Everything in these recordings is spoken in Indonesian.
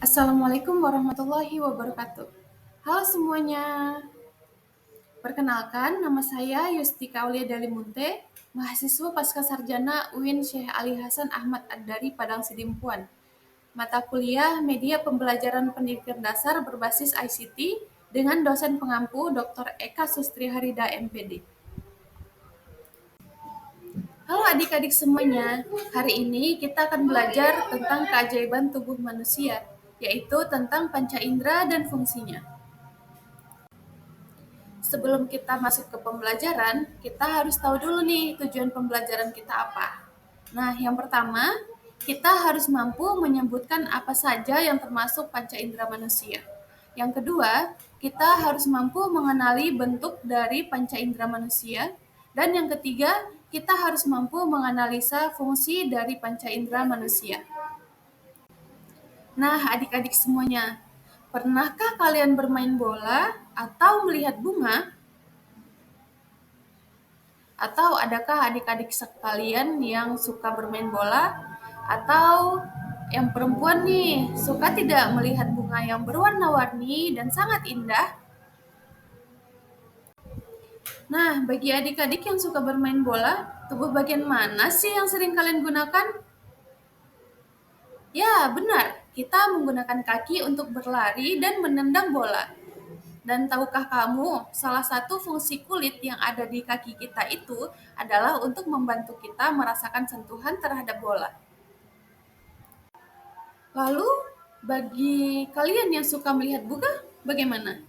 Assalamualaikum warahmatullahi wabarakatuh. Halo semuanya, perkenalkan nama saya Yustika Aulia Dalimunte, mahasiswa Pascasarjana UIN Syekh Ali Hasan Ahmad Ad-Dari Padang Sidimpuan. Mata kuliah Media Pembelajaran Pendidikan Dasar berbasis ICT dengan dosen pengampu Dr. Eka Sustri Harida MPD. Halo adik-adik semuanya, hari ini kita akan belajar tentang keajaiban tubuh manusia, yaitu tentang panca indera dan fungsinya. Sebelum kita masuk ke pembelajaran, kita harus tahu dulu nih tujuan pembelajaran kita apa. Nah, yang pertama, kita harus mampu menyebutkan apa saja yang termasuk panca indera manusia. Yang kedua, kita harus mampu mengenali bentuk dari panca indera manusia. Dan yang ketiga, kita harus mampu menganalisa fungsi dari panca indera manusia. Nah, adik-adik semuanya, pernahkah kalian bermain bola atau melihat bunga? Atau adakah adik-adik sekalian yang suka bermain bola? Atau yang perempuan nih, suka tidak melihat bunga yang berwarna-warni dan sangat indah? Nah, bagi adik-adik yang suka bermain bola, tubuh bagian mana sih yang sering kalian gunakan? Ya, benar. Kita menggunakan kaki untuk berlari dan menendang bola. Dan tahukah kamu, salah satu fungsi kulit yang ada di kaki kita itu adalah untuk membantu kita merasakan sentuhan terhadap bola. Lalu, bagi kalian yang suka melihat bunga, bagaimana?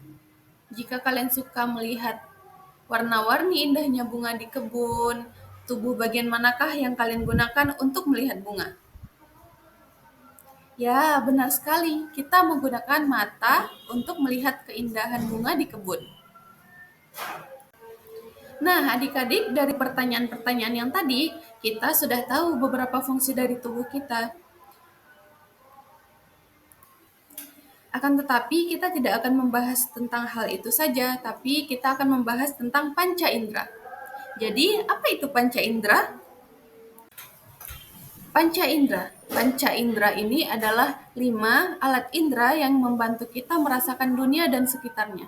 Jika kalian suka melihat warna-warni indahnya bunga di kebun, tubuh bagian manakah yang kalian gunakan untuk melihat bunga? Ya, benar sekali. Kita menggunakan mata untuk melihat keindahan bunga di kebun. Nah, adik-adik, dari pertanyaan-pertanyaan yang tadi, kita sudah tahu beberapa fungsi dari tubuh kita. Akan tetapi, kita tidak akan membahas tentang hal itu saja, tapi kita akan membahas tentang panca indera. Jadi, apa itu panca indera? Panca indera. Panca indera ini adalah 5 alat indera yang membantu kita merasakan dunia dan sekitarnya.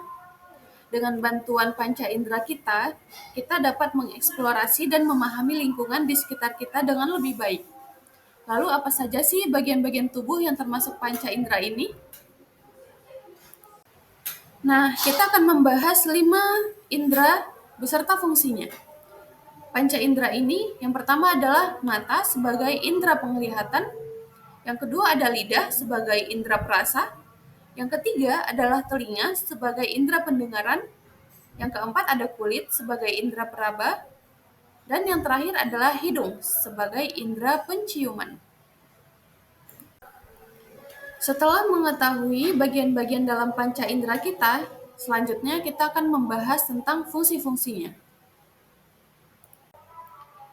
Dengan bantuan panca indera kita, kita dapat mengeksplorasi dan memahami lingkungan di sekitar kita dengan lebih baik. Lalu apa saja sih bagian-bagian tubuh yang termasuk panca indera ini? Nah, kita akan membahas 5 indera beserta fungsinya. Panca indera ini yang pertama adalah mata sebagai indera penglihatan, yang kedua ada lidah sebagai indera perasa, yang ketiga adalah telinga sebagai indera pendengaran, yang keempat ada kulit sebagai indera peraba, dan yang terakhir adalah hidung sebagai indera penciuman. Setelah mengetahui bagian-bagian dalam panca indera kita, selanjutnya kita akan membahas tentang fungsi-fungsinya.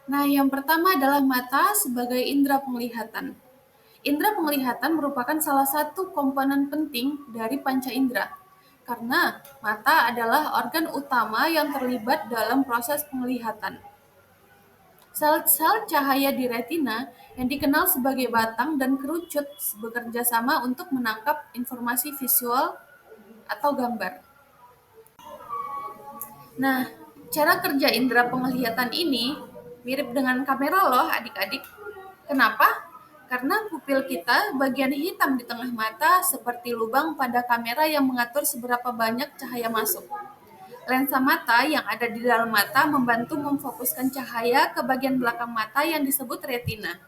Nah, yang pertama adalah mata sebagai indera penglihatan. Indera penglihatan merupakan salah satu komponen penting dari panca indera, karena mata adalah organ utama yang terlibat dalam proses penglihatan. Sel-sel cahaya di retina yang dikenal sebagai batang dan kerucut bekerja sama untuk menangkap informasi visual atau gambar. Nah, cara kerja indera penglihatan ini mirip dengan kamera loh adik-adik. Kenapa? Karena pupil kita bagian hitam di tengah mata seperti lubang pada kamera yang mengatur seberapa banyak cahaya masuk. Lensa mata yang ada di dalam mata membantu memfokuskan cahaya ke bagian belakang mata yang disebut retina.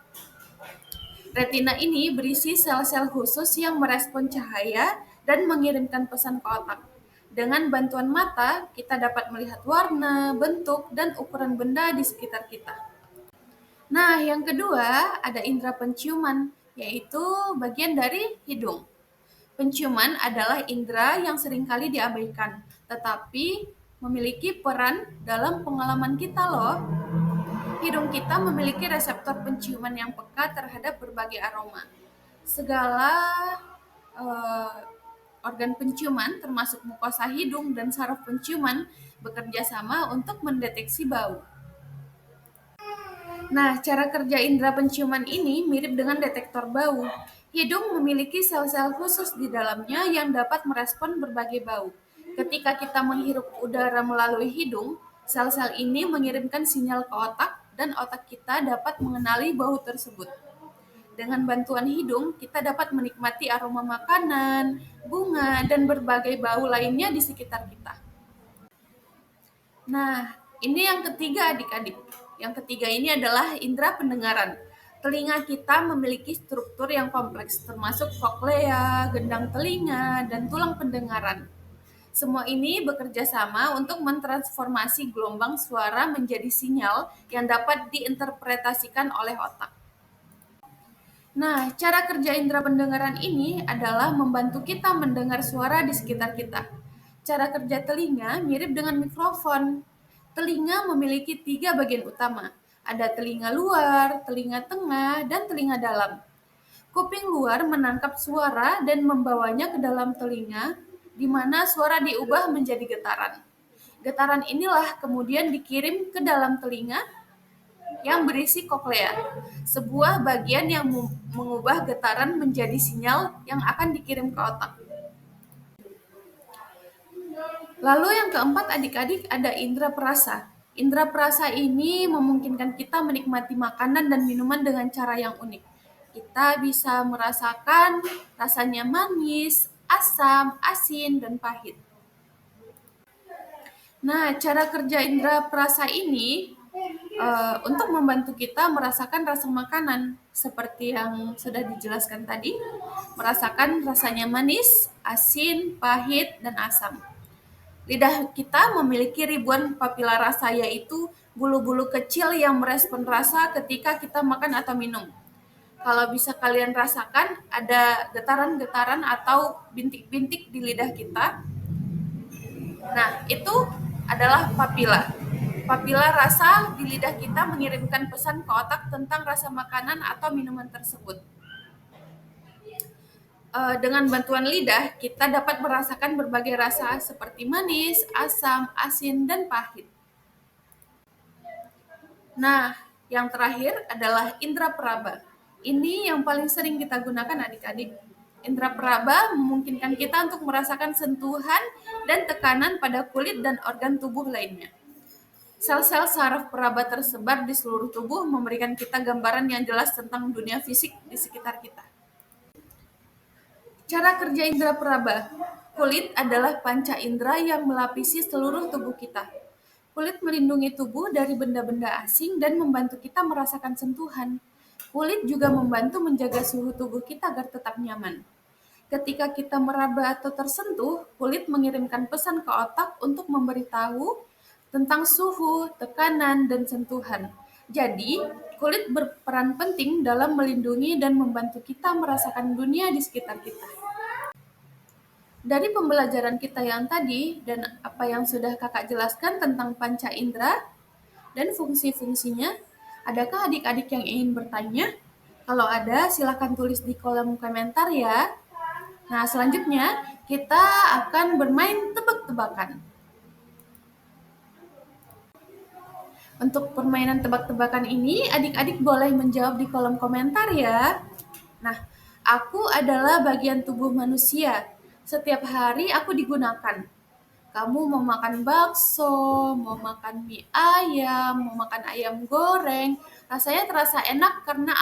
Retina ini berisi sel-sel khusus yang merespon cahaya dan mengirimkan pesan ke otak. Dengan bantuan mata, kita dapat melihat warna, bentuk, dan ukuran benda di sekitar kita. Nah, yang kedua ada indera penciuman, yaitu bagian dari hidung. Penciuman adalah indera yang seringkali diabaikan, tetapi memiliki peran dalam pengalaman kita loh. Hidung kita memiliki reseptor penciuman yang peka terhadap berbagai aroma. Segala organ penciuman, termasuk mukosa hidung dan saraf penciuman, bekerja sama untuk mendeteksi bau. Nah, cara kerja indera penciuman ini mirip dengan detektor bau. Hidung memiliki sel-sel khusus di dalamnya yang dapat merespon berbagai bau. Ketika kita menghirup udara melalui hidung, sel-sel ini mengirimkan sinyal ke otak dan otak kita dapat mengenali bau tersebut. Dengan bantuan hidung, kita dapat menikmati aroma makanan, bunga, dan berbagai bau lainnya di sekitar kita. Nah, ini yang ketiga adik-adik. Yang ketiga ini adalah indera pendengaran. Telinga kita memiliki struktur yang kompleks, termasuk koklea, gendang telinga, dan tulang pendengaran. Semua ini bekerja sama untuk mentransformasi gelombang suara menjadi sinyal yang dapat diinterpretasikan oleh otak. Nah, cara kerja indera pendengaran ini adalah membantu kita mendengar suara di sekitar kita. Cara kerja telinga mirip dengan mikrofon. Telinga memiliki 3 bagian utama. Ada telinga luar, telinga tengah, dan telinga dalam. Kuping luar menangkap suara dan membawanya ke dalam telinga, di mana suara diubah menjadi getaran. Getaran inilah kemudian dikirim ke dalam telinga yang berisi koklea, sebuah bagian yang mengubah getaran menjadi sinyal yang akan dikirim ke otak. Lalu yang keempat adik-adik ada indera perasa. Indera perasa ini memungkinkan kita menikmati makanan dan minuman dengan cara yang unik. Kita bisa merasakan rasanya manis, asam, asin, dan pahit. Nah, cara kerja indera perasa ini untuk membantu kita merasakan rasa makanan seperti yang sudah dijelaskan tadi, merasakan rasanya manis, asin, pahit, dan asam. Lidah kita memiliki ribuan papila rasa, yaitu bulu-bulu kecil yang merespon rasa ketika kita makan atau minum. Kalau bisa kalian rasakan, ada getaran-getaran atau bintik-bintik di lidah kita. Nah, itu adalah papila. Papila rasa di lidah kita mengirimkan pesan ke otak tentang rasa makanan atau minuman tersebut. Dengan bantuan lidah, kita dapat merasakan berbagai rasa seperti manis, asam, asin, dan pahit. Nah, yang terakhir adalah indera peraba. Ini yang paling sering kita gunakan adik-adik. Indera peraba memungkinkan kita untuk merasakan sentuhan dan tekanan pada kulit dan organ tubuh lainnya. Sel-sel saraf peraba tersebar di seluruh tubuh memberikan kita gambaran yang jelas tentang dunia fisik di sekitar kita. Cara kerja indera peraba. Kulit adalah panca indera yang melapisi seluruh tubuh kita. Kulit melindungi tubuh dari benda-benda asing dan membantu kita merasakan sentuhan. Kulit juga membantu menjaga suhu tubuh kita agar tetap nyaman. Ketika kita meraba atau tersentuh, kulit mengirimkan pesan ke otak untuk memberitahu tentang suhu, tekanan, dan sentuhan. Jadi, kulit berperan penting dalam melindungi dan membantu kita merasakan dunia di sekitar kita. Dari pembelajaran kita yang tadi dan apa yang sudah kakak jelaskan tentang panca indera dan fungsi-fungsinya, adakah adik-adik yang ingin bertanya? Kalau ada, silakan tulis di kolom komentar ya. Nah, selanjutnya kita akan bermain tebak-tebakan. Untuk permainan tebak-tebakan ini, adik-adik boleh menjawab di kolom komentar ya. Nah, aku adalah bagian tubuh manusia. Setiap hari aku digunakan. Kamu mau makan bakso, mau makan mie ayam, mau makan ayam goreng, rasanya terasa enak karena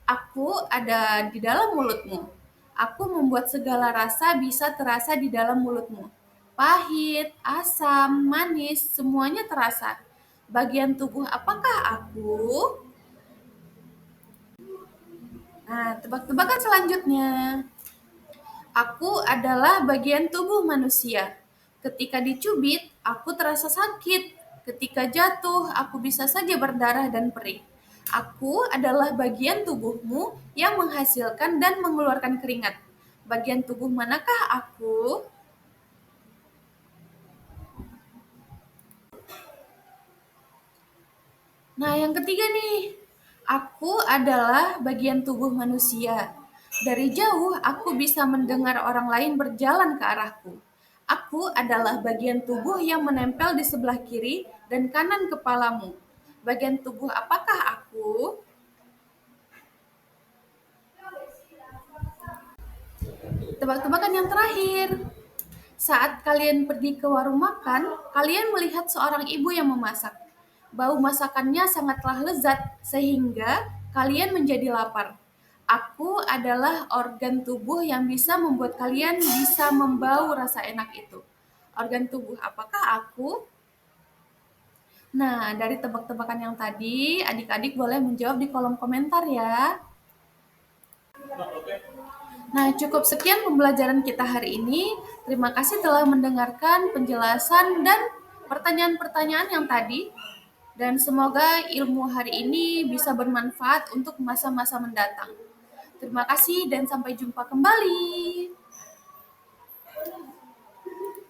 aku ada di dalam mulutmu. Aku membuat segala rasa bisa terasa di dalam mulutmu. Pahit, asam, manis, semuanya terasa. Bagian tubuh apakah aku? Nah, tebak-tebakan selanjutnya. Aku adalah bagian tubuh manusia. Ketika dicubit, aku terasa sakit. Ketika jatuh, aku bisa saja berdarah dan perih. Aku adalah bagian tubuhmu yang menghasilkan dan mengeluarkan keringat. Bagian tubuh manakah aku? Nah, yang ketiga nih. Aku adalah bagian tubuh manusia. Dari jauh, aku bisa mendengar orang lain berjalan ke arahku. Aku adalah bagian tubuh yang menempel di sebelah kiri dan kanan kepalamu. Bagian tubuh apakah aku? Tebak-tebakan yang terakhir. Saat kalian pergi ke warung makan, kalian melihat seorang ibu yang memasak. Bau masakannya sangatlah lezat, sehingga kalian menjadi lapar. Aku adalah organ tubuh yang bisa membuat kalian bisa membau rasa enak itu. Organ tubuh apakah aku? Nah, dari tebak-tebakan yang tadi, adik-adik boleh menjawab di kolom komentar ya. Nah, cukup sekian pembelajaran kita hari ini. Terima kasih telah mendengarkan penjelasan dan pertanyaan-pertanyaan yang tadi. Dan semoga ilmu hari ini bisa bermanfaat untuk masa-masa mendatang. Terima kasih dan sampai jumpa kembali.